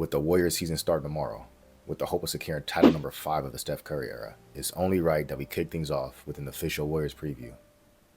With the Warriors season starting tomorrow, with the hope of securing title number 5 of the Steph Curry era, it's only right that we kick things off with an official Warriors preview.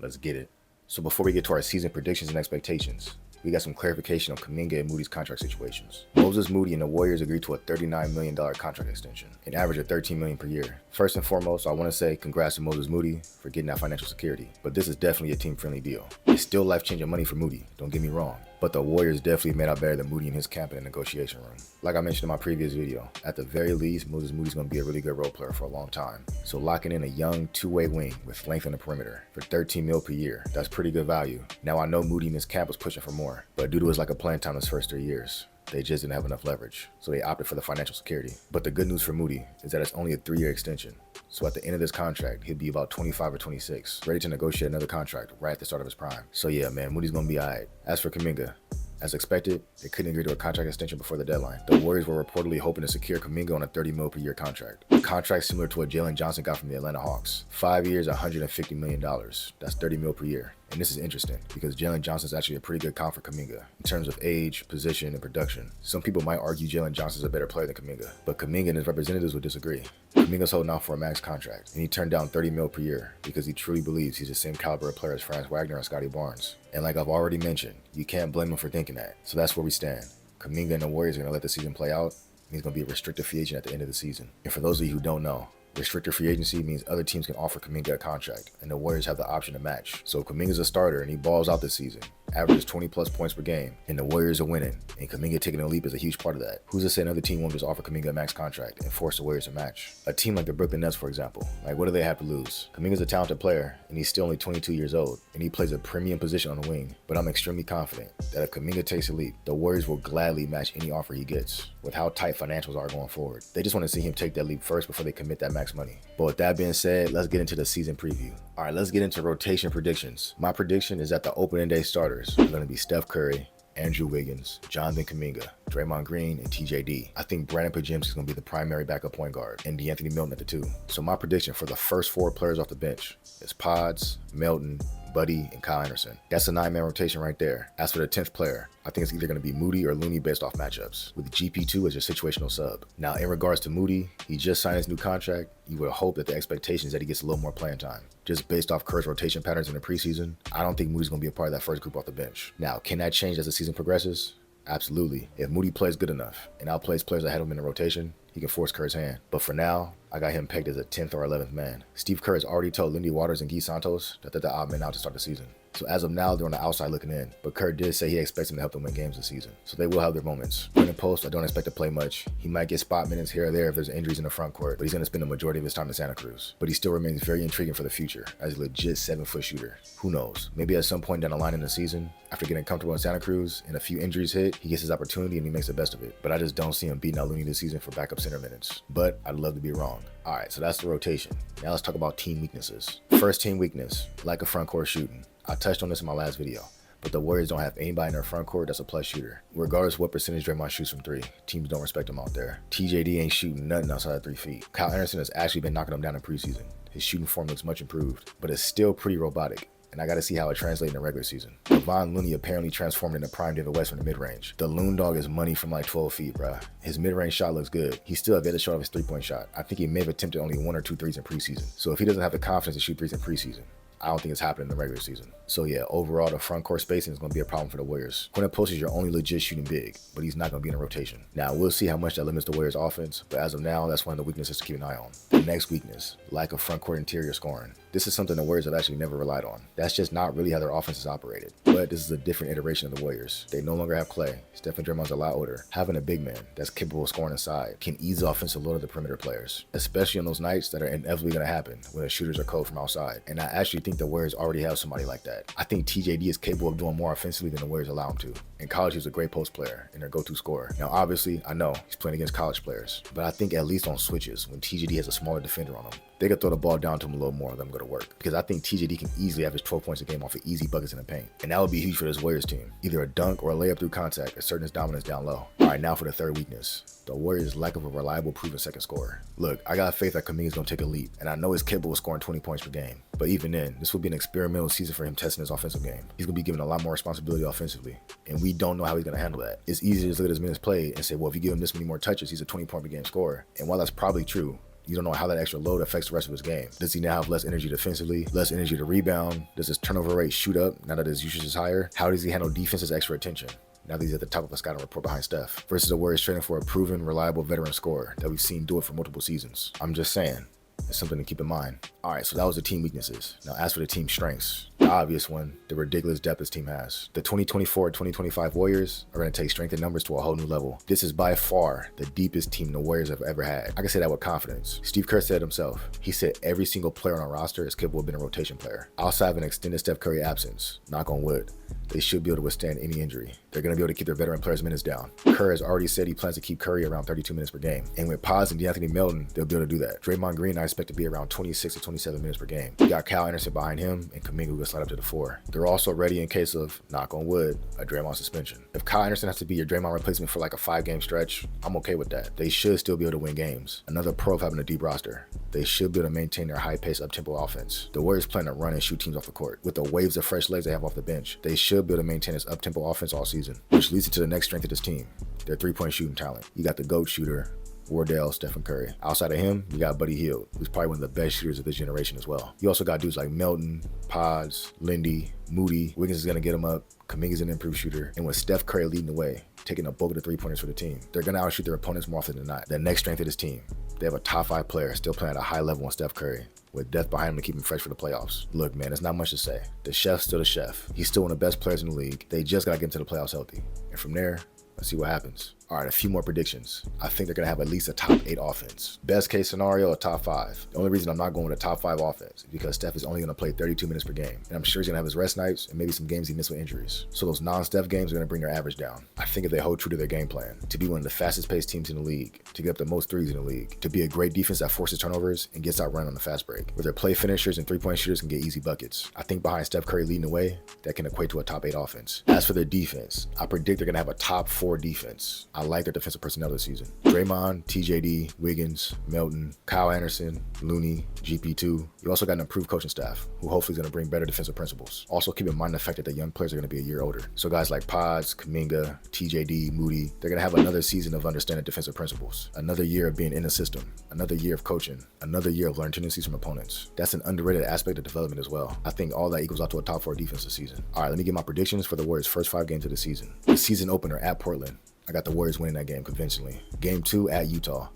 Let's get it. So before we get to our season predictions and expectations, we got some clarification on Kuminga and Moody's contract situations. Moses Moody and the Warriors agreed to a $39 million contract extension, an average of $13 million per year. First and foremost, I want to say congrats to Moses Moody for getting that financial security, but this is definitely a team-friendly deal. It's still life-changing money for Moody, don't get me wrong, but the Warriors definitely made out better than Moody and his camp in the negotiation room. Like I mentioned in my previous video, at the very least, Moses Moody's going to be a really good role player for a long time. So locking in a young two-way wing with length on the perimeter for $13 million per year, that's pretty good value. Now I know Moody and his camp was pushing for more, but due to his lack of playing time his first 3 years, they just didn't have enough leverage, so they opted for the financial security. But the good news for Moody is that it's only a 3-year extension. So at the end of this contract, he'll be about 25 or 26, ready to negotiate another contract right at the start of his prime. So yeah, man, Moody's gonna be alright. As for Kuminga, as expected, they couldn't agree to a contract extension before the deadline. The Warriors were reportedly hoping to secure Kuminga on a $30 million per year contract. A contract similar to what Jalen Johnson got from the Atlanta Hawks. 5 years, $150 million. That's $30 million per year. And this is interesting because Jalen Johnson is actually a pretty good comp for Kuminga in terms of age, position, and production. Some people might argue Jalen Johnson is a better player than Kuminga, but Kuminga and his representatives would disagree. Kuminga's holding out for a max contract, and he turned down $30 million per year because he truly believes he's the same caliber of player as Franz Wagner and Scottie Barnes. And like I've already mentioned, you can't blame him for thinking that. So that's where we stand. Kuminga and the Warriors are going to let the season play out, and he's going to be a restricted free agent at the end of the season. And for those of you who don't know, restricted free agency means other teams can offer Kuminga a contract, and the Warriors have the option to match. So if Kuminga's a starter and he balls out this season, averages 20 plus points per game, and the Warriors are winning, and Kuminga taking a leap is a huge part of that. Who's to say another team won't just offer Kuminga a max contract and force the Warriors to match? A team like the Brooklyn Nets, for example. Like, what do they have to lose? Kuminga's a talented player, and he's still only 22 years old, and he plays a premium position on the wing. But I'm extremely confident that if Kuminga takes a leap, the Warriors will gladly match any offer he gets, with how tight financials are going forward. They just want to see him take that leap first before they commit that max money. But with that being said, let's get into the season preview. All right, let's get into rotation predictions. My prediction is that the opening day starters are going to be Steph Curry, Andrew Wiggins, Jonathan Kuminga, Draymond Green, and TJD. I think Brandon Podziemski is going to be the primary backup point guard, and DeAnthony Melton at the 2. So my prediction for the first 4 players off the bench is Pods, Melton, Buddy, and Kyle Anderson. That's a 9-man rotation right there. As for the 10th player, I think it's either going to be Moody or Looney based off matchups, with GP2 as your situational sub. Now, in regards to Moody, he just signed his new contract. You would hope that the expectation is that he gets a little more playing time. Just based off Kerr's rotation patterns in the preseason, I don't think Moody's going to be a part of that first group off the bench. Now, can that change as the season progresses? Absolutely. If Moody plays good enough and outplays players ahead of him in the rotation, he can force Kerr's hand. But for now, I got him pegged as a 10th or 11th man. Steve Kerr has already told Lindy Waters and Guy Santos that they're the odd men out to start the season. So as of now, they're on the outside looking in, but Kerr did say he expects him to help them win games this season. So they will have their moments. Brandon Post, I don't expect to play much. He might get spot minutes here or there if there's injuries in the front court, but he's going to spend the majority of his time in Santa Cruz. But he still remains very intriguing for the future as a legit 7-foot shooter. Who knows? Maybe at some point down the line in the season, after getting comfortable in Santa Cruz and a few injuries hit, he gets his opportunity and he makes the best of it. But I just don't see him beating out Looney this season for backup center minutes. But I'd love to be wrong. All right, so that's the rotation. Now let's talk about team weaknesses. First team weakness, lack of front court shooting. I touched on this in my last video, but the Warriors don't have anybody in their front court that's a plus shooter. Regardless of what percentage Draymond shoots from 3, teams don't respect him out there. TJD ain't shooting nothing outside of 3 feet. Kyle Anderson has actually been knocking him down in preseason. His shooting form looks much improved, but it's still pretty robotic, and I gotta see how it translates in the regular season. Kevon Looney apparently transformed into prime David West from the mid-range. The Loon Dog is money from like 12 feet, bruh. His mid-range shot looks good. He still have yet to show off his 3-point shot. I think he may have attempted only 1 or 2 threes in preseason. So if he doesn't have the confidence to shoot threes in preseason, I don't think it's happening in the regular season. So yeah, overall, the front court spacing is going to be a problem for the Warriors. Quentin Post is your only legit shooting big, but he's not going to be in a rotation. Now, we'll see how much that limits the Warriors' offense, but as of now, that's one of the weaknesses to keep an eye on. The next weakness, lack of front court interior scoring. This is something the Warriors have actually never relied on. That's just not really how their offense is operated. But this is a different iteration of the Warriors. They no longer have Clay. Steph and Draymond's a lot older. Having a big man that's capable of scoring inside can ease the offensive load of the perimeter players, especially on those nights that are inevitably going to happen when the shooters are cold from outside. And I actually think the Warriors already have somebody like that. I think TJD is capable of doing more offensively than the Warriors allow him to. In college, he was a great post player and their go-to scorer. Now, obviously, I know he's playing against college players, but I think at least on switches, when TJD has a smaller defender on him, they could throw the ball down to him a little more and let him go to work. Because I think TJD can easily average 12 points a game off of easy buckets in the paint. And that would be huge for this Warriors team. Either a dunk or a layup through contact, asserting his dominance down low. All right, now for the third weakness. The Warriors' lack of a reliable, proven second scorer. Look, I got faith that Kuminga's going to take a leap, and I know he's capable of scoring 20 points per game. But even then, Again, this will be an experimental season for him testing his offensive game. He's going to be given a lot more responsibility offensively, and we don't know how he's going to handle that. It's easy to just look at his minutes played and say, well, if you give him this many more touches, he's a 20-point per game scorer. And while that's probably true, you don't know how that extra load affects the rest of his game. Does he now have less energy defensively, less energy to rebound? Does his turnover rate shoot up now that his usage is higher? How does he handle defense's extra attention now that he's at the top of a scouting report behind Steph, versus the Warriors training for a proven, reliable veteran scorer that we've seen do it for multiple seasons? I'm just saying, it's something to keep in mind. All right, so that was the team weaknesses. Now, as for the team strengths, the obvious one, the ridiculous depth this team has. The 2024-2025 Warriors are going to take strength in numbers to a whole new level. This is by far the deepest team the Warriors have ever had. I can say that with confidence. Steve Kerr said himself, he said every single player on our roster is capable of being a rotation player. Outside of an extended Steph Curry absence, knock on wood, they should be able to withstand any injury. They're going to be able to keep their veteran players' minutes down. Kerr has already said he plans to keep Curry around 32 minutes per game. And with Pods and DeAnthony Melton, they'll be able to do that. Draymond Green, I expect to be around 26 to 27 minutes per game. You got Kyle Anderson behind him, and Kuminga will slide up to the 4. They're also ready in case of, knock on wood, a Draymond suspension. If Kyle Anderson has to be your Draymond replacement for like a 5-game stretch, I'm okay with that. They should still be able to win games. Another pro of having a deep roster. They should be able to maintain their high-paced, up-tempo offense. The Warriors plan to run and shoot teams off the court. With the waves of fresh legs they have off the bench, they should be able to maintain this up-tempo offense all season, which leads into the next strength of this team, their three-point shooting talent. You got the GOAT shooter, Wardell, Stephen Curry. Outside of him, you got Buddy Hield, who's probably one of the best shooters of this generation as well. You also got dudes like Melton, Pods, Lindy, Moody. Wiggins is going to get him up. Kuminga's an improved shooter. And with Steph Curry leading the way, taking a bulk of the three-pointers for the team, they're going to outshoot their opponents more often than not. The next strength of this team, they have a top 5 player still playing at a high level on Steph Curry, with depth behind him to keep him fresh for the playoffs. Look, man, there's not much to say. The chef's still the chef. He's still one of the best players in the league. They just got to get him to the playoffs healthy. And from there, let's see what happens. All right, a few more predictions. I think they're going to have at least a top 8 offense. Best case scenario, a top 5. The only reason I'm not going with a top 5 offense is because Steph is only going to play 32 minutes per game. And I'm sure he's going to have his rest nights and maybe some games he missed with injuries. So those non-Steph games are going to bring their average down. I think if they hold true to their game plan, to be one of the fastest paced teams in the league, to get up the most threes in the league, to be a great defense that forces turnovers and gets out run on the fast break, where their play finishers and three-point shooters can get easy buckets. I think behind Steph Curry leading the way, that can equate to a top 8 offense. As for their defense, I predict they're going to have a top 4 defense. I like their defensive personnel this season. Draymond, TJD, Wiggins, Melton, Kyle Anderson, Looney, GP2. You also got an improved coaching staff who hopefully is going to bring better defensive principles. Also keep in mind the fact that the young players are going to be a year older. So guys like Pods, Kuminga, TJD, Moody, they're going to have another season of understanding defensive principles. Another year of being in the system. Another year of coaching. Another year of learning tendencies from opponents. That's an underrated aspect of development as well. I think all that equals out to a top 4 defense this season. All right, let me get my predictions for the Warriors' first 5 games of the season. The season opener at Portland, I got the Warriors winning that game convincingly. Game 2 at Utah,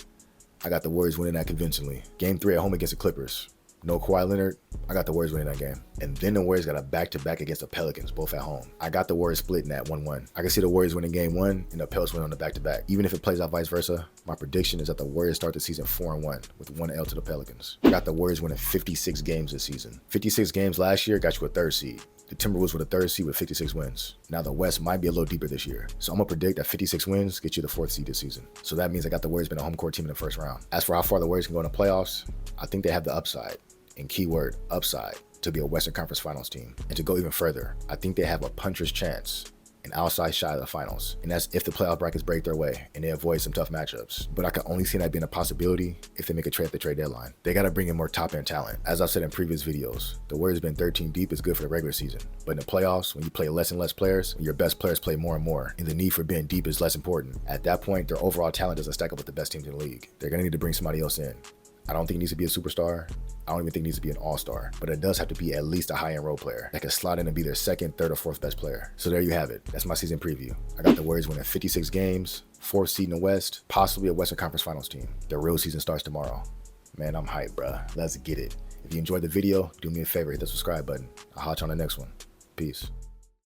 I got the Warriors winning that convincingly. Game 3 at home against the Clippers, no Kawhi Leonard, I got the Warriors winning that game. And then the Warriors got a back-to-back against the Pelicans, both at home. I got the Warriors splitting at 1-1. I can see the Warriors winning game 1 and the Pelicans winning on the back-to-back. Even if it plays out vice versa, my prediction is that the Warriors start the season 4-1 with 1 L to the Pelicans. I got the Warriors winning 56 games this season. 56 games last year got you a 3rd seed. The Timberwolves were the 3rd seed with 56 wins. Now the West might be a little deeper this year. So I'm gonna predict that 56 wins get you the 4th seed this season. So that means I got the Warriors being a home court team in the first round. As for how far the Warriors can go in the playoffs, I think they have the upside, and keyword upside, to be a Western Conference Finals team. And to go even further, I think they have a puncher's chance, an outside shot at the finals. And that's if the playoff brackets break their way and they avoid some tough matchups. But I can only see that being a possibility if they make a trade at the trade deadline. They got to bring in more top-end talent. As I've said in previous videos, the Warriors being 13 deep is good for the regular season. But in the playoffs, when you play less and less players, and your best players play more and more, and the need for being deep is less important, at that point, their overall talent doesn't stack up with the best teams in the league. They're going to need to bring somebody else in. I don't think it needs to be a superstar. I don't even think it needs to be an all-star, but it does have to be at least a high-end role player that can slot in and be their 2nd, 3rd, or 4th best player. So there you have it. That's my season preview. I got the Warriors winning 56 games, 4th seed in the West, possibly a Western Conference Finals team. The real season starts tomorrow. Man, I'm hyped, bruh. Let's get it. If you enjoyed the video, do me a favor, hit the subscribe button. I'll hop on the next one. Peace.